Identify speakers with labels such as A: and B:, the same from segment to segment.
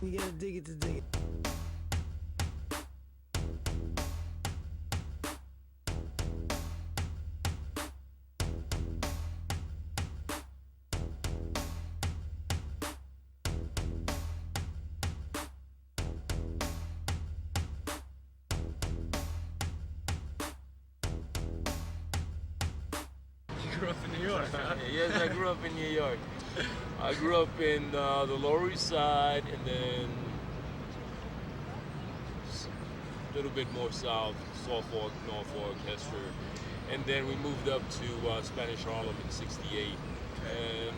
A: You gotta dig it to dig it.
B: You grew up in New York, huh?
C: Yes, I grew up in New York. I grew up in the Lower East Side, and then a little bit more south, Suffolk, Norfolk, Hester, and then we moved up to Spanish Harlem in '68, and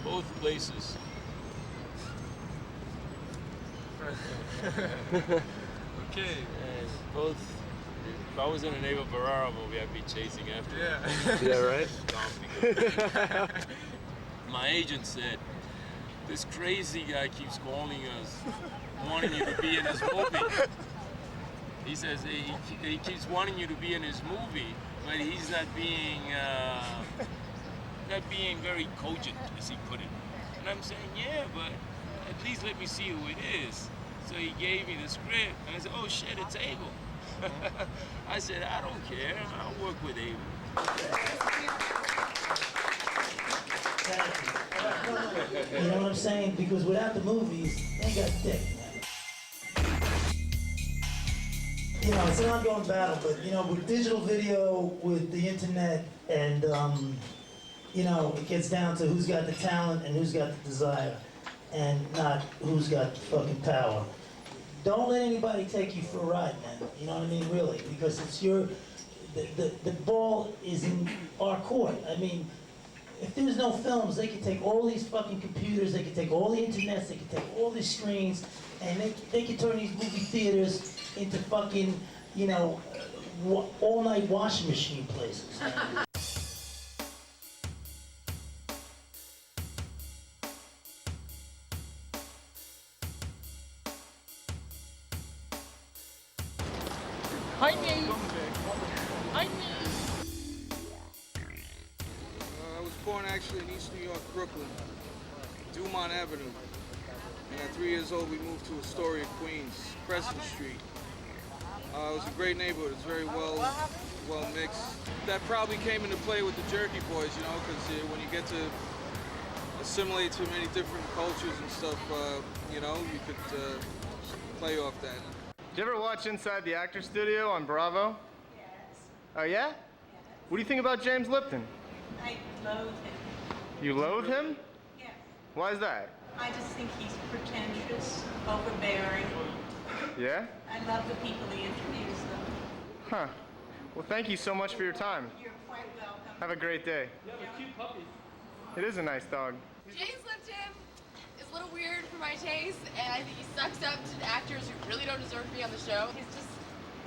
C: both places.
B: Okay.
C: And both. If I was in an Abel Ferrara movie, I'd be chasing after him.
B: Yeah.
D: Yeah, right?
C: My agent said, this crazy guy keeps calling us, wanting you to be in his movie. He says he keeps wanting you to be in his movie, but he's not being very cogent, as he put it. And I'm saying, yeah, but at least let me see who it is. So he gave me the script, and I said, oh shit, it's Abel. I said, I don't care, I'll work with Abel.
A: You know what I'm saying? Because without the movies, they ain't got dick, man. You know, it's an ongoing battle, but you know, with digital video, with the internet, and you know, it gets down to who's got the talent and who's got the desire, and not who's got the fucking power. Don't let anybody take you for a ride, man. You know what I mean? Really, because it's the ball is in our court. I mean, if there's no films, they could take all these fucking computers, they could take all the internets, they could take all these screens, and they could turn these movie theaters into fucking, you know, all-night washing machine places.
B: Hi, Nate. Hi, Nate.
E: I was born actually in East New York, Brooklyn, Dumont Avenue. And at 3 years old, we moved to Astoria, Queens, Crescent Street. It was a great neighborhood. It's very well mixed. That probably came into play with the Jerky Boys, you know, because when you get to assimilate to many different cultures and stuff, you know, you could play off that.
D: Did you ever watch Inside the Actors Studio on Bravo?
F: Yes.
D: Oh yeah?
F: Yes.
D: What do you think about James Lipton?
F: I loathe him.
D: You loathe him?
F: Yes.
D: Why is that?
F: I just think he's pretentious, overbearing.
D: Yeah?
F: I love the people he interviews, though.
D: Huh. Well, thank you so much for your time.
F: You're quite welcome.
D: Have a great day.
B: Yeah, they're cute puppies.
D: It is a nice dog.
G: James Lipton is a little weird for my taste, and I think he sucks up to actors who really don't deserve to be on the show. He's just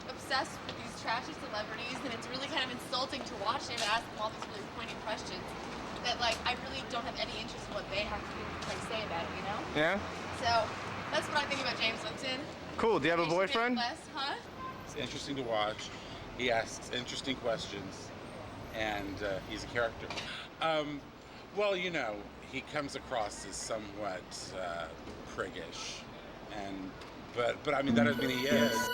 G: obsessed with these trashy celebrities, and it's really kind of insulting to watch him and ask them all these really pointed questions that, like, I really don't have any interest in what they have to like say about it, you know?
D: Yeah?
G: So that's what I think about James Lipton.
D: Cool. Do you have a boyfriend?
G: Huh?
H: It's interesting to watch. He asks interesting questions, and he's a character. Well, you know, he comes across as somewhat priggish, but I mean that doesn't mean he is.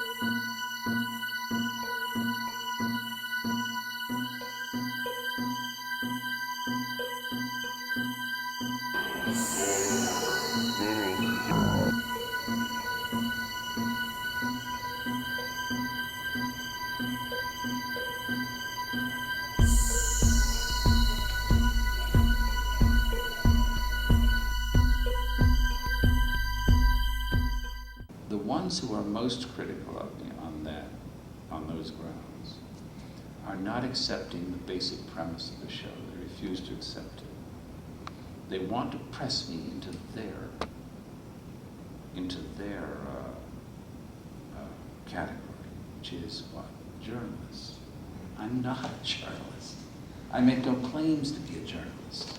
I: The ones who are most critical of me on those grounds, are not accepting the basic premise of the show. They refuse to accept it. They want to press me into their category, which is what? Journalist. I'm not a journalist. I make no claims to be a journalist.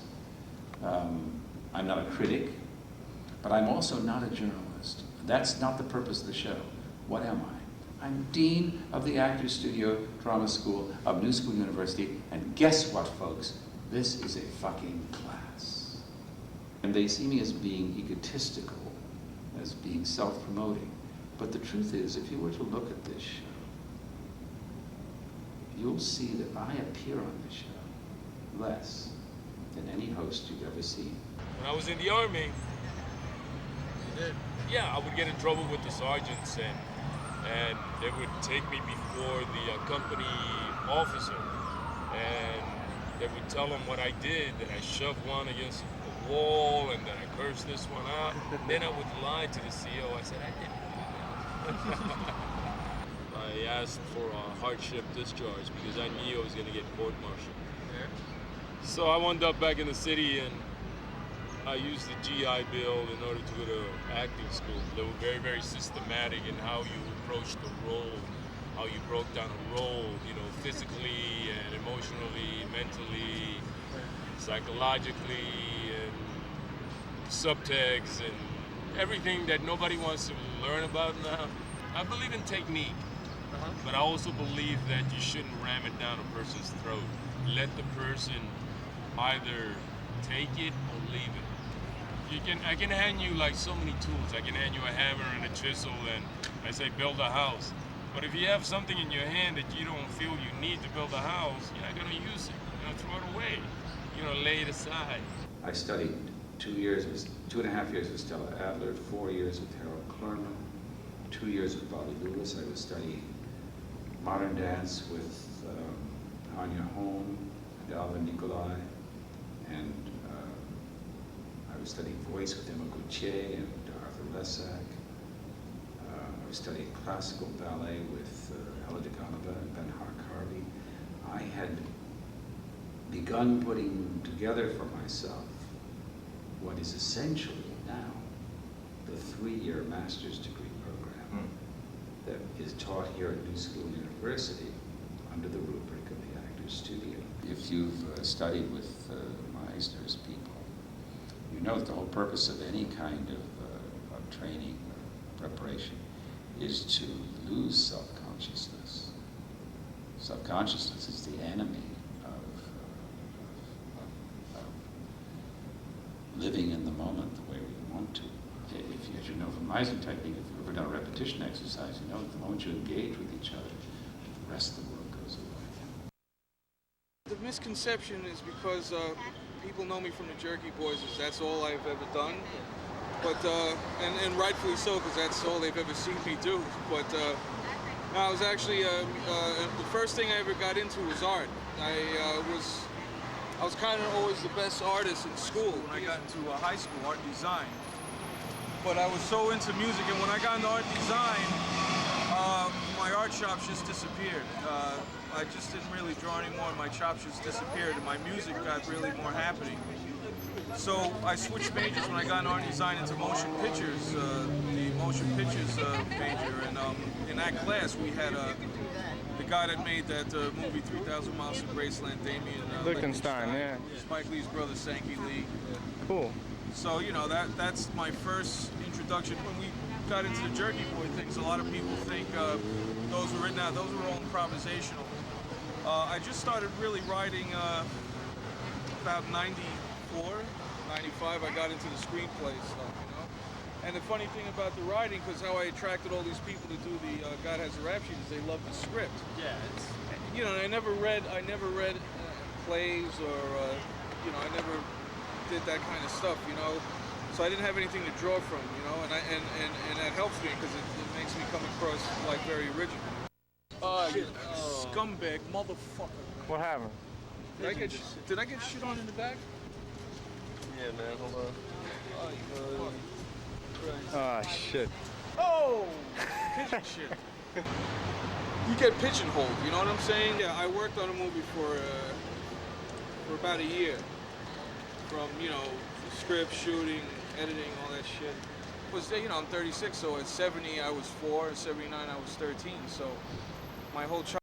I: I'm not a critic, but I'm also not a journalist. That's not the purpose of the show. What am I? I'm Dean of the Actors Studio Drama School of New School University, and guess what, folks? This is a fucking class. And they see me as being egotistical as being self-promoting. But the truth is, if you were to look at this show, you'll see that I appear on this show less than any host you've ever seen.
C: When I was in the Army, yeah, I would get in trouble with the sergeants, and they would take me before the company officer, and they would tell them what I did, that I shoved one against the wall, and that I cursed this one out. Then I would lie to the CO. I said, I didn't do that. I asked for a hardship discharge because I knew I was going to get court-martialed. So I wound up back in the city, and I used the GI Bill in order to go to acting school. They were very, very systematic in how you approached the role, how you broke down a role, you know, physically and emotionally, mentally, psychologically, and subtext, and everything that nobody wants to learn about now. I believe in technique, but I also believe that you shouldn't ram it down a person's throat. Let the person either take it or leave it. I can hand you like so many tools. I can hand you a hammer and a chisel, and I say build a house. But if you have something in your hand that you don't feel you need to build a house, you're not going to use it. You're going to throw it away. You're going to lay it aside.
I: I studied 2.5 years with Stella Adler, 4 years with Harold Klerman, 2 years with Bobby Lewis. I was studying modern dance with Anya Holm and Alvin Nicolai, and I was studying voice with Emma Gautier and Arthur Lesak. I was studying classical ballet with Ella DeGanova and Ben Harvey. I had begun putting together for myself what is essentially now the 3-year master's degree program that is taught here at New School University under the rubric of the Actors Studio. If you've studied with Meisner's people, you know that the whole purpose of any kind of training or preparation is to lose self-consciousness. Self-consciousness is the enemy of living in the moment the way we want to. If you, as you know from Meisner technique, if you've ever done a repetition exercise, you know that the moment you engage with each other, the rest of the world goes away.
E: The misconception is because people know me from the Jerky Boys, as that's all I've ever done. But, and rightfully so, because that's all they've ever seen me do. But no, I was actually, the first thing I ever got into was art. I was kind of always the best artist in school when I got into high school, art design. But I was so into music, and when I got into art design, my art chops just disappeared. I just didn't really draw anymore, and my chops just disappeared, and my music got really more happening. So I switched majors when I got into art design into motion pictures, the motion pictures major, and in that class we had the guy that made that movie 3,000 Miles to Graceland, Damien
D: Lichtenstein, yeah.
E: Spike Lee's brother, Sankey Lee.
D: Cool.
E: So, you know, that's my first introduction. When we got into the Jerky Boy things, a lot of people think those were written out, those were all improvisational. I just started really writing about 94, 95, I got into the screenplay stuff, you know? And the funny thing about the writing, because how I attracted all these people to do the God Has a Rap Sheet, is they love the script.
B: Yeah, it's...
E: You know, I never read plays or, you know, I never did that kind of stuff, you know? So I didn't have anything to draw from, you know? And that helps me, because it makes me come across, like, very original. Scumbag motherfucker.
D: What happened?
E: Did I get shit on in the back?
B: Yeah, man, hold on.
D: Oh, shit.
E: Oh! Pigeon shit. You get pigeonholed, you know what I'm saying? Yeah, I worked on a movie for about a year. From, you know, script, shooting, editing, all that shit. Was, you know, I'm 36, so at 70 I was 4, at 79 I was 13, so my whole childhood